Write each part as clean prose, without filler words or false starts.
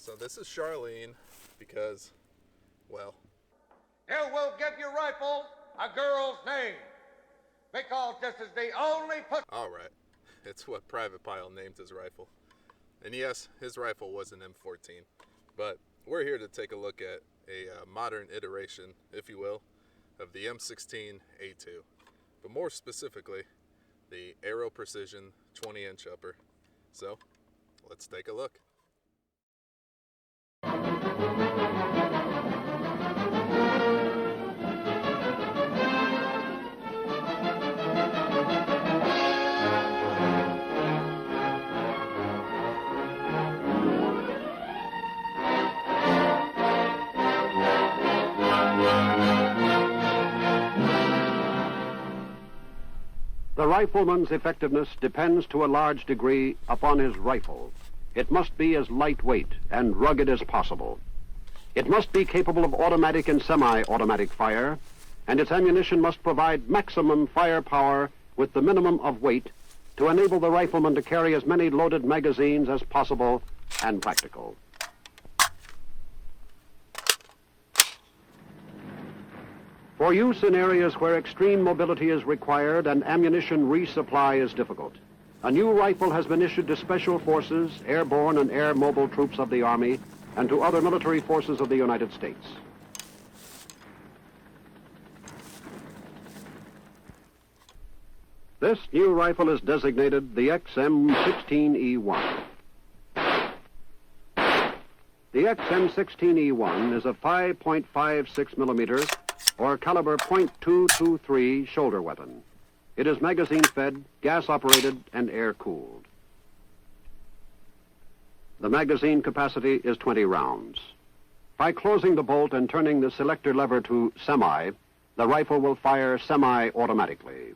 So this is Charlene because, well... You will give your rifle a girl's name, because this is the only... Alright, it's what Private Pile named his rifle. And yes, his rifle was an M14. But we're here to take a look at a modern iteration, if you will, of the M16A2. But more specifically, the Aero Precision 20-inch upper. So, let's take a look. The rifleman's effectiveness depends to a large degree upon his rifle. It must be as lightweight and rugged as possible. It must be capable of automatic and semi-automatic fire, and its ammunition must provide maximum firepower with the minimum of weight to enable the rifleman to carry as many loaded magazines as possible and practical. For use in areas where extreme mobility is required and ammunition resupply is difficult, a new rifle has been issued to Special Forces, airborne and air mobile troops of the Army, and to other military forces of the United States. This new rifle is designated the XM16E1. The XM16E1 is a 5.56 millimeter or caliber .223 shoulder weapon. It is magazine-fed, gas-operated, and air-cooled. The magazine capacity is 20 rounds. By closing the bolt and turning the selector lever to semi, the rifle will fire semi-automatically.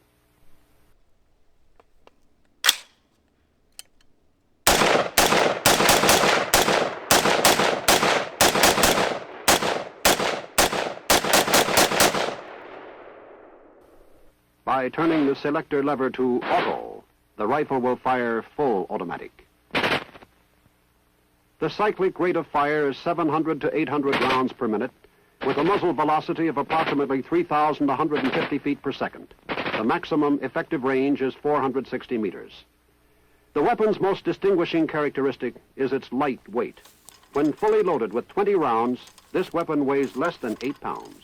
By turning the selector lever to auto, the rifle will fire full automatic. The cyclic rate of fire is 700 to 800 rounds per minute, with a muzzle velocity of approximately 3,150 feet per second. The maximum effective range is 460 meters. The weapon's most distinguishing characteristic is its light weight. When fully loaded with 20 rounds, this weapon weighs less than 8 pounds.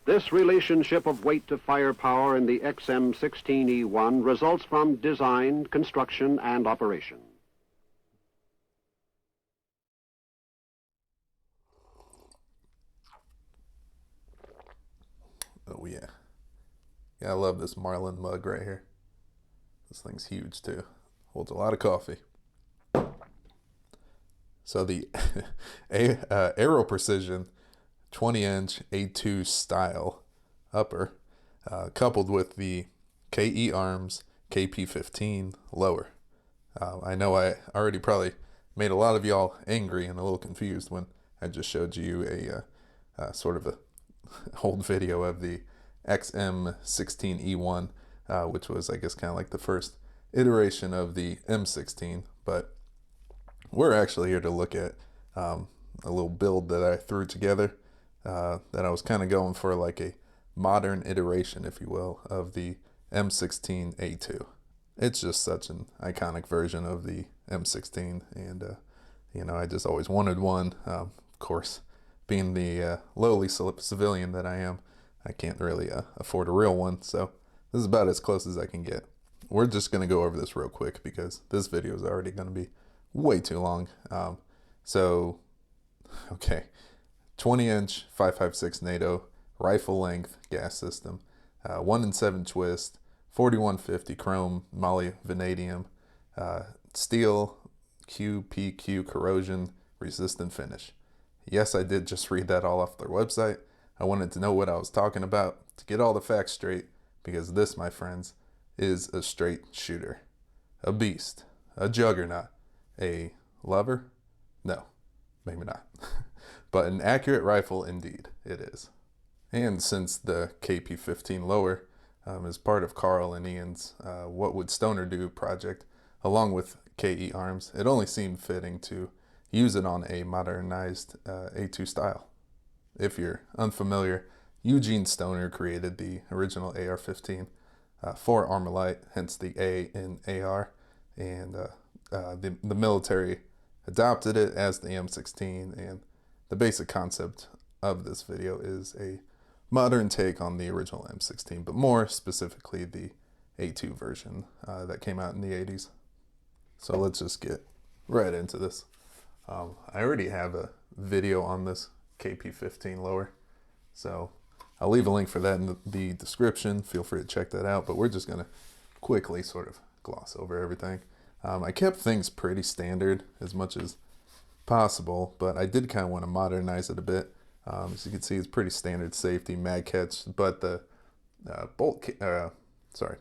This relationship of weight to firepower in the XM16E1 results from design, construction, and operation. Oh yeah. Yeah, I love this Marlin mug right here. This thing's huge too. Holds a lot of coffee. So the Aero Precision 20-inch A2 style upper, coupled with the KE Arms KP15 lower. I know I already probably made a lot of y'all angry and a little confused when I just showed you a sort of a old video of the XM16E1, which was, I guess, kind of like the first iteration of the M16. But we're actually here to look at a little build that I threw together. That I was kind of going for like a modern iteration, if you will, of the M16A2. It's just such an iconic version of the M16, and you know, I just always wanted one. Of course, being the lowly civilian that I am, I can't really afford a real one, so this is about as close as I can get. We're just going to go over this real quick because this video is already going to be way too long. Okay. 20-inch 5.56 NATO rifle length gas system, 1-in-7 twist, 4150 chrome moly vanadium, steel QPQ corrosion resistant finish. Yes, I did just read that all off their website. I wanted to know what I was talking about to get all the facts straight, because this, my friends, is a straight shooter, a beast, a juggernaut, a lover? No, maybe not. But an accurate rifle indeed it is. And since the KP15 lower as part of Carl and Ian's What Would Stoner Do project, along with KE arms. It only seemed fitting to use it on a modernized A2 style. If you're unfamiliar, Eugene Stoner created the original AR-15 for Armalite, hence the A in AR, and the military adopted it as the M16, and the basic concept of this video is a modern take on the original M16, but more specifically the A2 version that came out in the 80s. So let's just get right into this. I already have a video on this KP15 lower, so I'll leave a link for that in the description. Feel free to check that out, but we're just going to quickly sort of gloss over everything. I kept things pretty standard as much as possible, but I did kind of want to modernize it a bit. As you can see, it's pretty standard safety mag catch, but the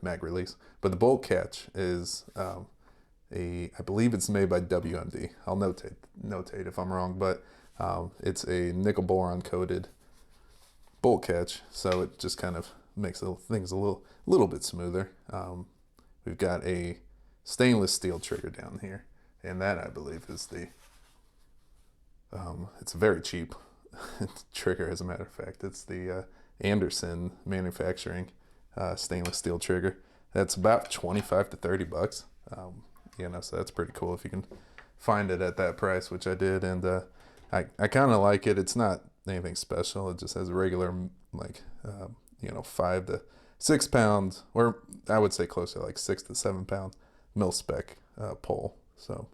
mag release, but the bolt catch is I believe it's made by WMD. I'll notate if I'm wrong, but it's a nickel boron coated bolt catch, so it just kind of makes things a little bit smoother. We've got a stainless steel trigger down here, and that I believe is the it's a very cheap trigger, as a matter of fact. It's the Anderson manufacturing stainless steel trigger. That's about 25 to 30 bucks. So that's pretty cool if you can find it at that price, which I did, and I kind of like it. It's not anything special. It just has a regular 5 to 6 pound, or I would say closer like 6 to 7 pound mil spec pole. So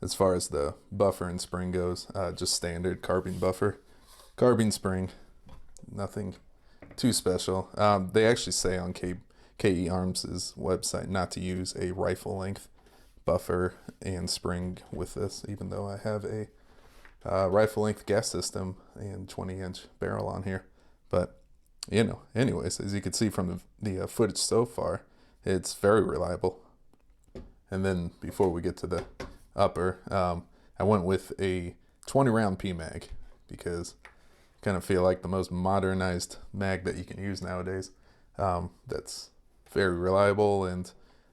as far as the buffer and spring goes, just standard carbine buffer, carbine spring, nothing too special. They actually say on KE Arms' website not to use a rifle length buffer and spring with this, even though I have a rifle length gas system and 20-inch barrel on here. But anyways, as you can see from the footage so far, it's very reliable. And then before we get to the upper, I went with a 20 round PMag because I kind of feel like the most modernized mag that you can use nowadays, that's very reliable and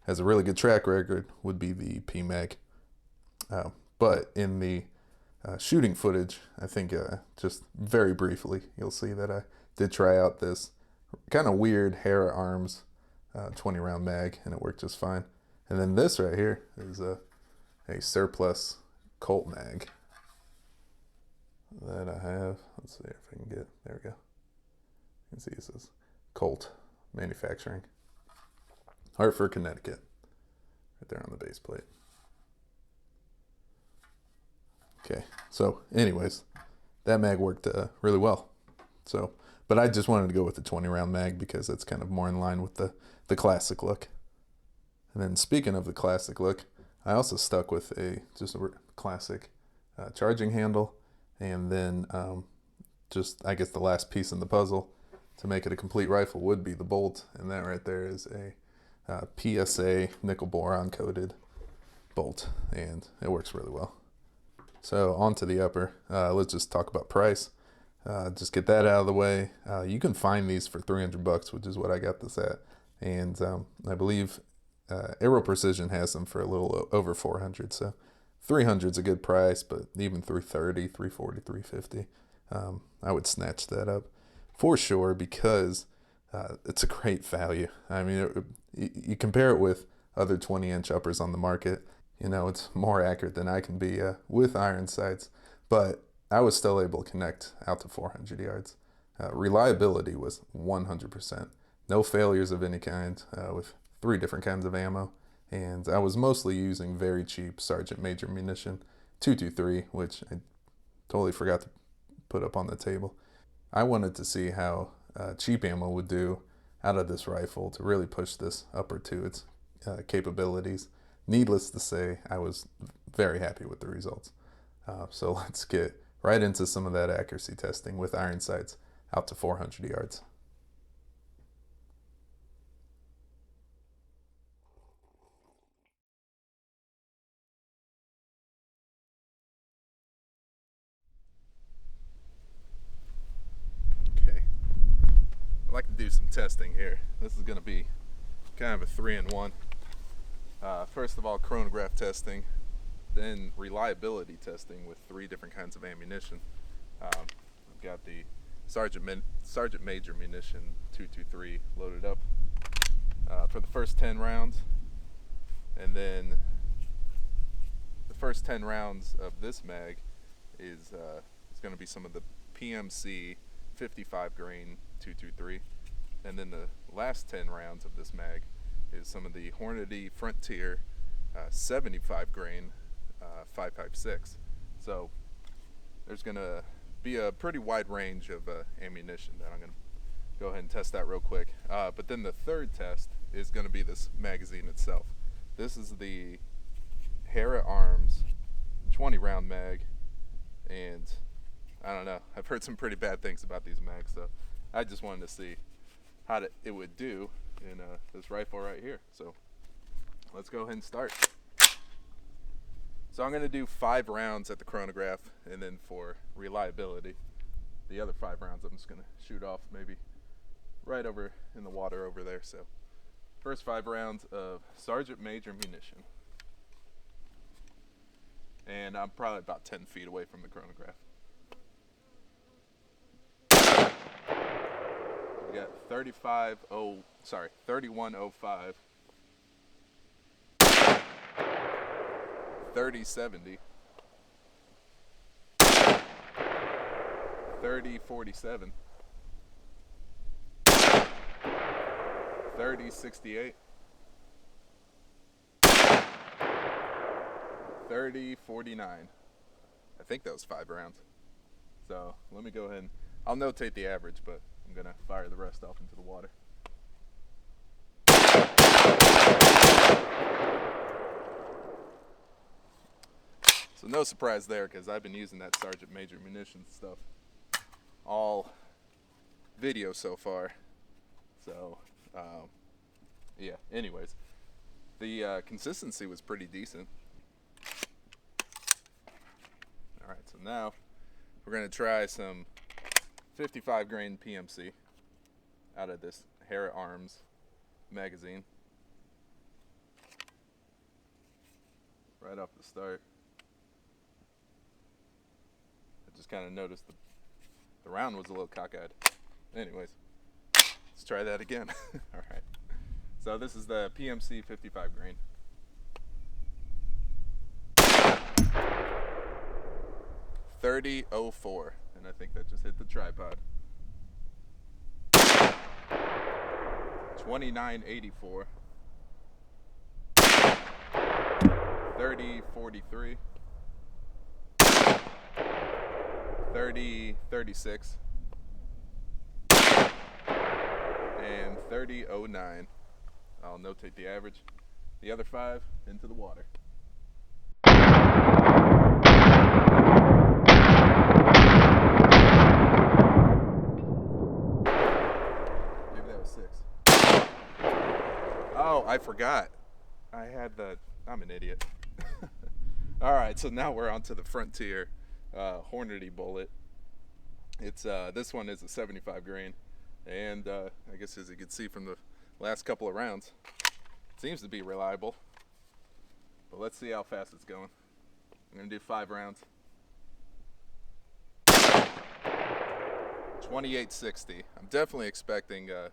has a really good track record, would be the PMag. But in the shooting footage, I think just very briefly, you'll see that I did try out this kind of weird Aero Arms 20 round mag, and it worked just fine. And then this right here is a surplus Colt mag that I have. Let's see if I can get, there we go. You can see it says Colt Manufacturing, Hartford, Connecticut, right there on the base plate. Okay, so anyways, that mag worked really well. So, but I just wanted to go with the 20 round mag because that's kind of more in line with the classic look. And then speaking of the classic look, I also stuck with just a classic charging handle, and then just, I guess, the last piece in the puzzle to make it a complete rifle would be the bolt, and that right there is a PSA nickel boron coated bolt, and it works really well. So on to the upper. Let's just talk about price. Just get that out of the way. You can find these for 300 bucks, which is what I got this at, and I believe Aero Precision has them for a little over 400. So 300 is a good price, but even 330, 340, 350, I would snatch that up for sure because it's a great value. I mean, you compare it with other 20-inch uppers on the market, it's more accurate than I can be with iron sights, but I was still able to connect out to 400 yards. Reliability was 100%. No failures of any kind with 3 different kinds of ammo. And I was mostly using very cheap Sergeant Major munition, 223, which I totally forgot to put up on the table. I wanted to see how cheap ammo would do out of this rifle to really push this upper to its capabilities. Needless to say, I was very happy with the results. So let's get right into some of that accuracy testing with iron sights out to 400 yards. Okay. What I like to do some testing here. This is going to be kind of a 3-in-1. First of all, chronograph testing, then reliability testing with 3 different kinds of ammunition. I've got the Sergeant Major munition 223 loaded up for the first 10 rounds, and then the first 10 rounds of this mag is going to be some of the PMC 55 grain 223, and then the last 10 rounds of this mag is some of the Hornady Frontier 75 grain 5.56. So there's going to be a pretty wide range of ammunition that I'm going to go ahead and test that real quick. But then the third test is going to be this magazine itself. This is the Aero Arms 20 round mag, and I don't know, I've heard some pretty bad things about these mags, so I just wanted to see how it would do in this rifle right here. So let's go ahead and start. So I'm going to do 5 rounds at the chronograph, and then for reliability, the other 5 rounds I'm just going to shoot off maybe right over in the water over there. So first 5 rounds of Sergeant Major munition, and I'm probably about 10 feet away from the chronograph. We got 3105, 3070, 3047, 3068, 3049. I think that was 5 rounds. So let me go ahead and I'll notate the average, but I'm gonna fire the rest off into the water. So no surprise there, because I've been using that Sergeant Major munitions stuff all video so far. So yeah, anyways, the consistency was pretty decent. Alright, so now we're going to try some 55 grain PMC out of this Aero Arms magazine. Right off the start, I just kind of noticed the round was a little cockeyed. Anyways, let's try that again. Alright, so this is the PMC 55 grain. .30-04, and I think that just hit the tripod. 29-84, 30-43, 30-36, and 30-09. I'll notate the average. The other 5 into the water. Oh, I forgot. I'm an idiot. Alright, so now we're on to the Frontier Hornady bullet. It's this one is a 75 grain, and I guess as you can see from the last couple of rounds, it seems to be reliable. But let's see how fast it's going. I'm going to do 5 rounds. 2860. I'm definitely expecting a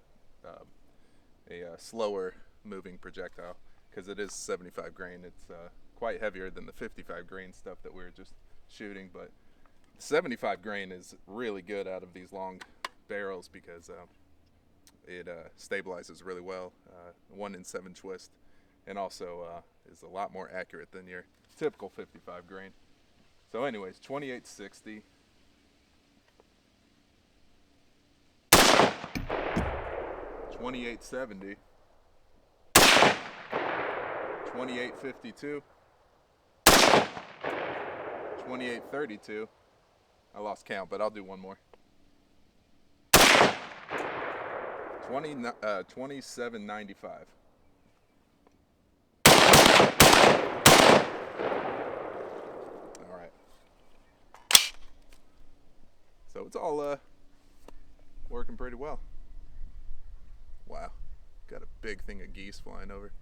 slower moving projectile, because it is 75 grain. It's quite heavier than the 55 grain stuff that we were just shooting, but 75 grain is really good out of these long barrels because it stabilizes really well, 1-in-7 twist, and also is a lot more accurate than your typical 55 grain. So anyways, 2860. 2870, 2852, 2832. I lost count, but I'll do one more. 2795. All right. So it's all working pretty well. big thing of geese flying over.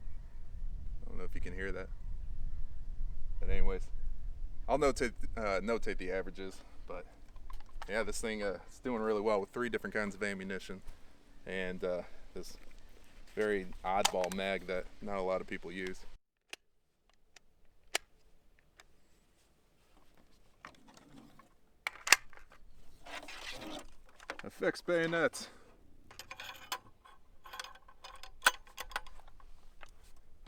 I don't know if you can hear that. But anyways, I'll notate the averages. But yeah, this thing it's doing really well with 3 different kinds of ammunition and this very oddball mag that not a lot of people use. Affixed bayonets.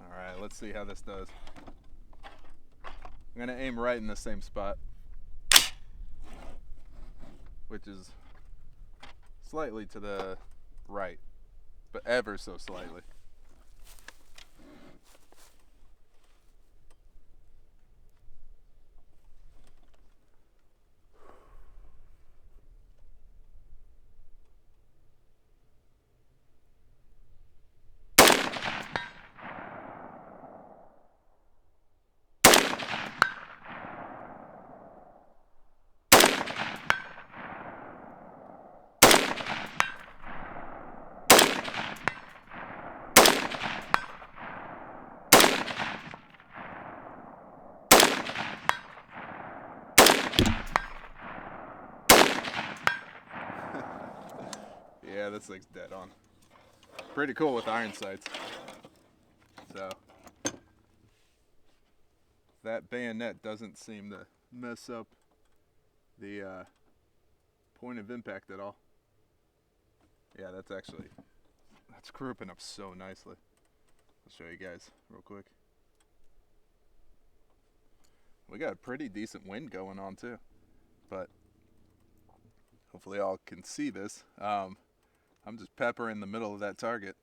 Alright, let's see how this does. I'm gonna aim right in the same spot, which is slightly to the right, but ever so slightly. Yeah, this thing's dead on. Pretty cool with iron sights. So that bayonet doesn't seem to mess up the point of impact at all. Yeah, that's grouping up so nicely. I'll show you guys real quick. We got a pretty decent wind going on too, but hopefully y'all can see this. I'm just peppering the middle of that target.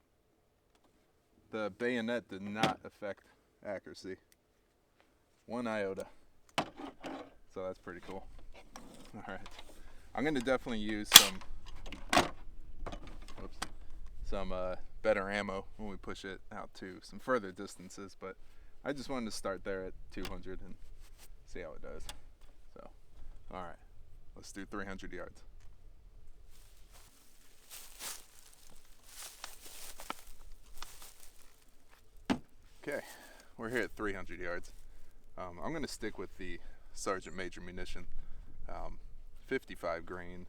The bayonet did not affect accuracy 1 iota, so that's pretty cool. All right, I'm gonna definitely use some better ammo when we push it out to some further distances, but I just wanted to start there at 200 and see how it does. So, all right, let's do 300 yards. Okay, we're here at 300 yards. I'm going to stick with the Sergeant Major munition, 55 grain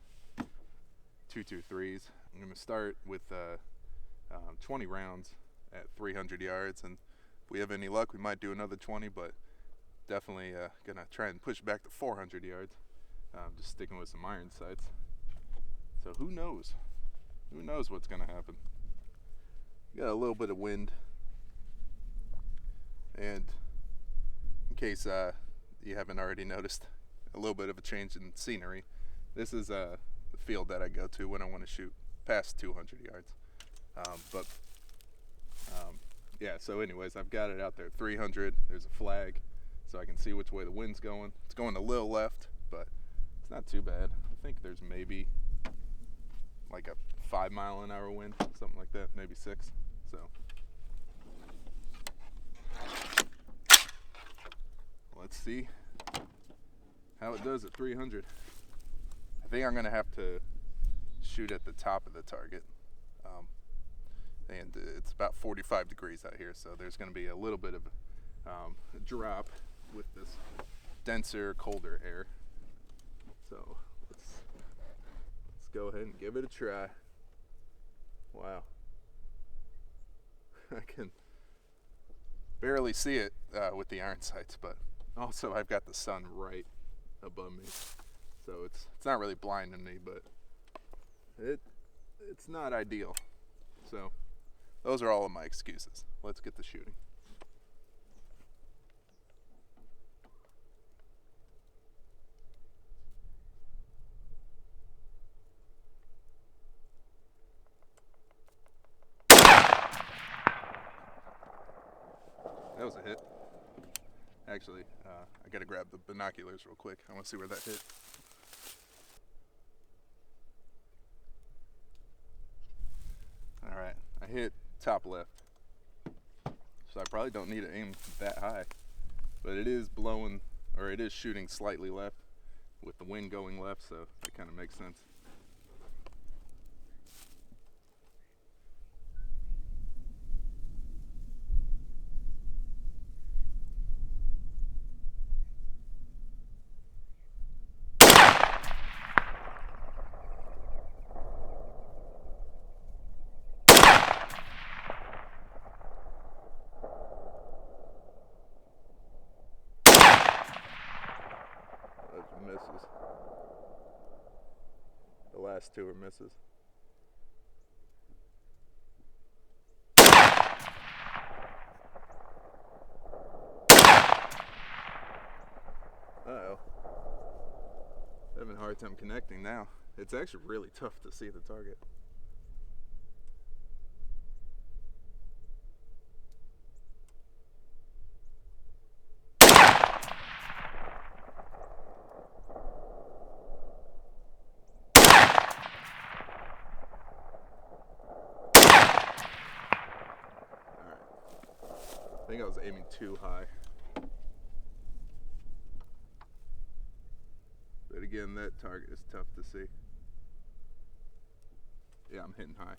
223s. I'm going to start with 20 rounds at 300 yards, and if we have any luck, we might do another 20, but definitely going to try and push back to 400 yards, just sticking with some iron sights. So who knows? Who knows what's going to happen? Got a little bit of wind. And in case you haven't already noticed, a little bit of a change in scenery. This is the field that I go to when I want to shoot past 200 yards. Yeah, so anyways, I've got it out there at 300. There's a flag, so I can see which way the wind's going. It's going a little left, but it's not too bad. I think there's maybe like a 5 mile an hour wind, something like that, maybe 6. So let's see how it does at 300. I think I'm gonna have to shoot at the top of the target, and it's about 45 degrees out here, so there's gonna be a little bit of a drop with this denser, colder air. So let's go ahead and give it a try. Wow. I can barely see it with the iron sights, but also I've got the sun right above me, so it's not really blinding me, but it's not ideal. So those are all of my excuses. Let's get to shooting. That was a hit. Actually, I gotta grab the binoculars real quick. I want to see where that hit. All right, I hit top left. So I probably don't need to aim that high, but it is blowing, or it is shooting slightly left with the wind going left, so that kind of makes sense. last two are misses. Uh-oh. Having a hard time connecting now. It's actually really tough to see the target. I think I was aiming too high. But again, that target is tough to see. Yeah, I'm hitting high.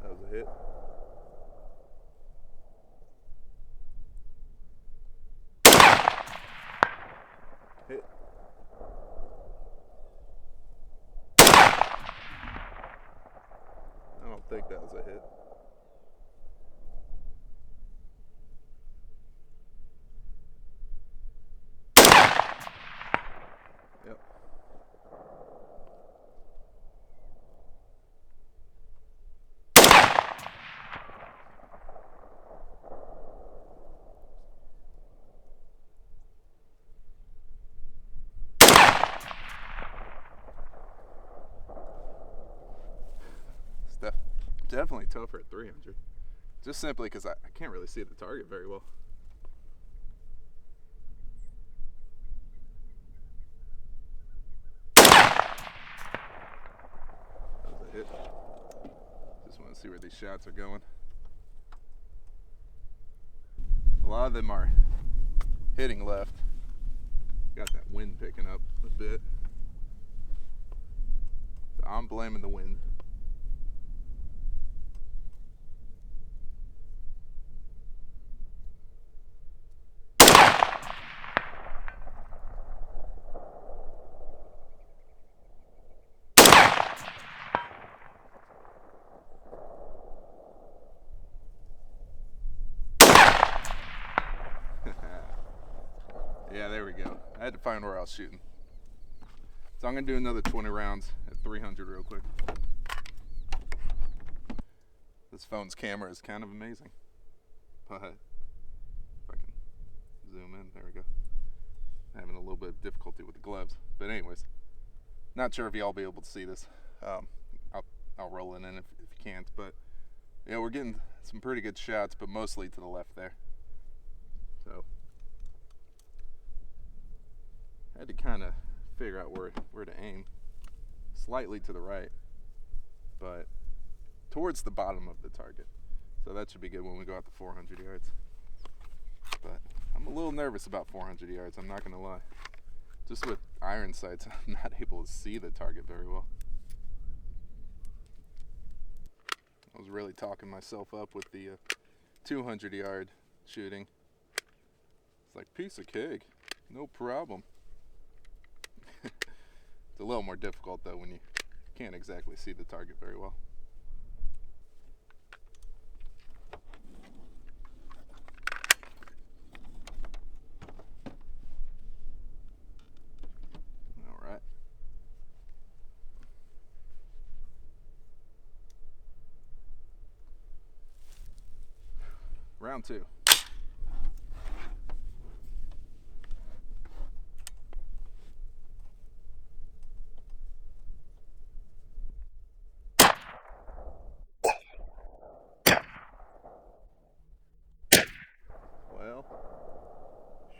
That was a hit. Hit. I don't think that was a hit. Yep. It's definitely tougher at 300. Just simply because I can't really see the target very well. That was a hit. Just want to see where these shots are going. A lot of them are hitting left. Got that wind picking up a bit. So I'm blaming the wind. Yeah, there we go. I had to find where I was shooting. So I'm going to do another 20 rounds at 300 real quick. This phone's camera is kind of amazing. But if I can zoom in, there we go. Having a little bit of difficulty with the gloves. But anyways, not sure if y'all be able to see this. I'll roll it in if you can't. But yeah, we're getting some pretty good shots, but mostly to the left there. So I had to kind of figure out where to aim. Slightly to the right, but towards the bottom of the target. So that should be good when we go out to 400 yards. But I'm a little nervous about 400 yards, I'm not going to lie. Just with iron sights, I'm not able to see the target very well. I was really talking myself up with the 200 yard shooting. It's like, piece of cake, no problem. It's a little more difficult though when you can't exactly see the target very well. All right. Round two. Well,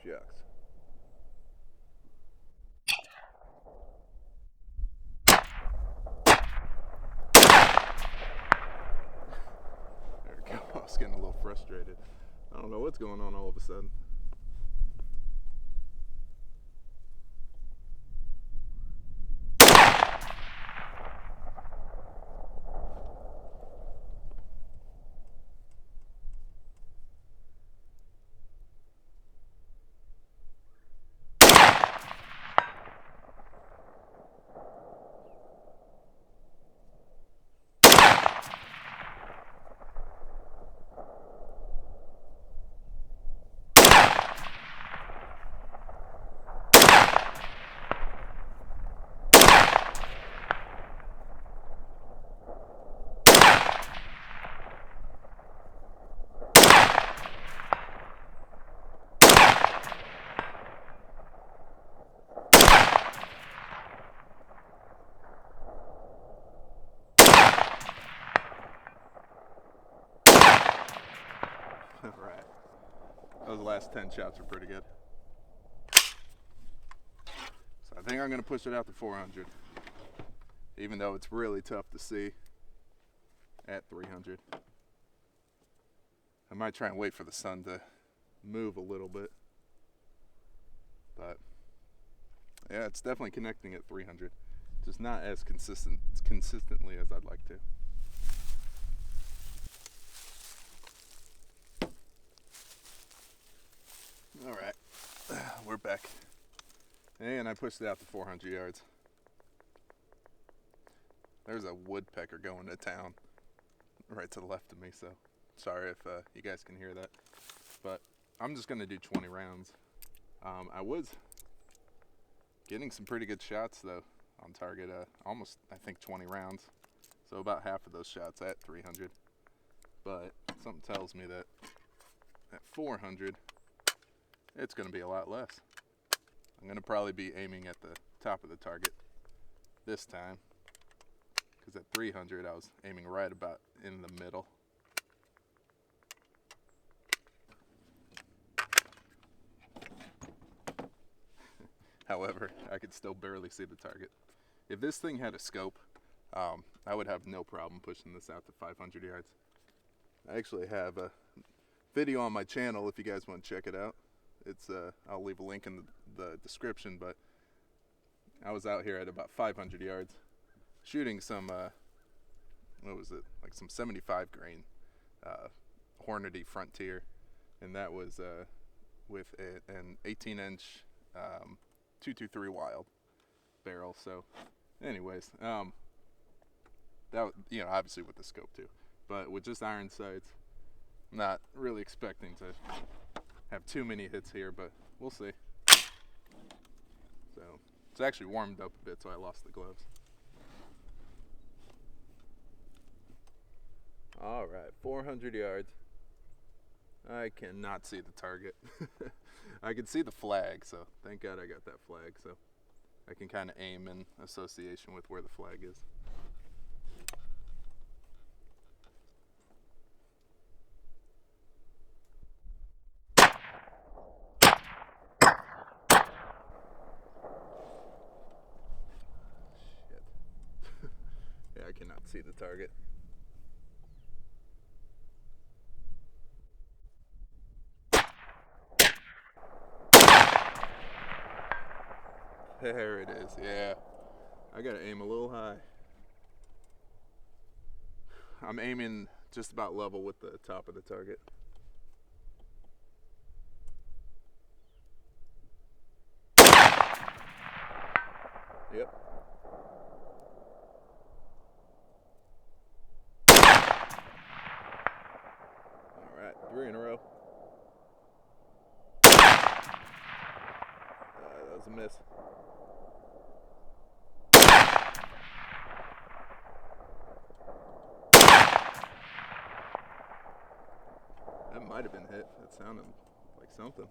shucks. There we go. I was getting a little frustrated. I don't know what's going on all of a sudden. All right. Those last 10 shots are pretty good. So I think I'm going to push it out to 400, even though it's really tough to see at 300. I might try and wait for the sun to move a little bit, but yeah, it's definitely connecting at 300, just not as consistently as I'd like to. All right, we're back, and I pushed it out to 400 yards. There's a woodpecker going to town right to the left of me, so sorry if you guys can hear that, but I'm just gonna do 20 rounds. I was getting some pretty good shots though on target, almost I think 20 rounds, so about half of those shots at 300, but something tells me that at 400 it's gonna be a lot less. I'm gonna probably be aiming at the top of the target this time, because at 300 I was aiming right about in the middle. However, I could still barely see the target. If this thing had a scope, I would have no problem pushing this out to 500 yards. I actually have a video on my channel if you guys want to check it out. It's I'll leave a link in the description, but I was out here at about 500 yards shooting some, what was it, like some 75 grain Hornady Frontier, and that was with an 18-inch 223 Wild barrel. So anyways, that, you know, obviously with the scope too, but with just iron sights, I'm not really expecting to have too many hits here, but we'll see. So it's actually warmed up a bit, so I lost the gloves. All right, 400 yards. I cannot see the target. I can see the flag, so thank God I got that flag, so I can kind of aim in association with where the flag is. Shit. Yeah, I cannot see the target. There it is, yeah. I gotta aim a little high. I'm aiming just about level with the top of the target. Yep. All right, 3 in a row. That was a miss. That might have been hit. That sounded like something.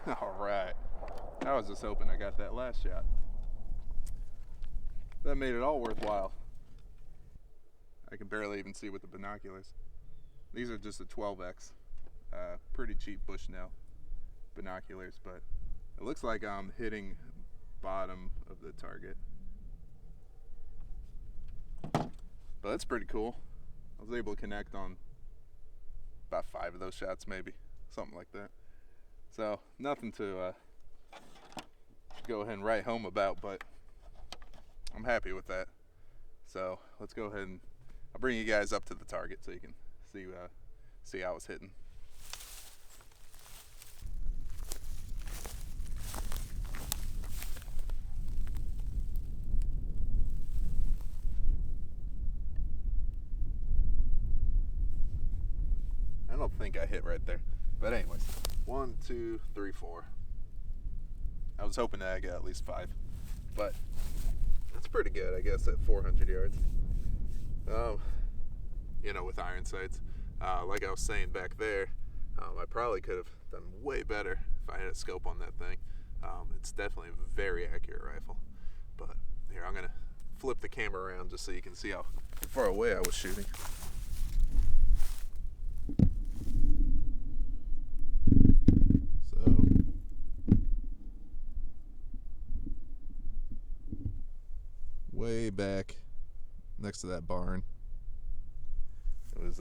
All right. I was just hoping I got that last shot. That made it all worthwhile. I can barely even see with the binoculars. These are just a 12x. Pretty cheap Bushnell binoculars, but it looks like I'm hitting bottom of the target. But that's pretty cool. I was able to connect on about 5 of those shots, maybe, something like that. So nothing to go ahead and write home about, but I'm happy with that. So let's go ahead and I'll bring you guys up to the target so you can see how it's hitting. I don't think I hit right there, but anyways, 1, 2, 3, 4. I was hoping that I got at least 5, but that's pretty good, I guess, at 400 yards. You know, with iron sights, like I was saying back there, I probably could have done way better if I had a scope on that thing. It's definitely a very accurate rifle. But here, I'm gonna flip the camera around just so you can see how far away I was shooting. So way back next to that barn, it was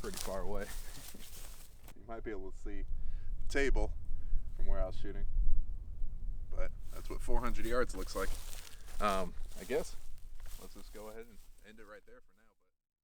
pretty far away. You might be able to see the table from where I was shooting, but that's what 400 yards looks like. I guess let's just go ahead and end it right there for now.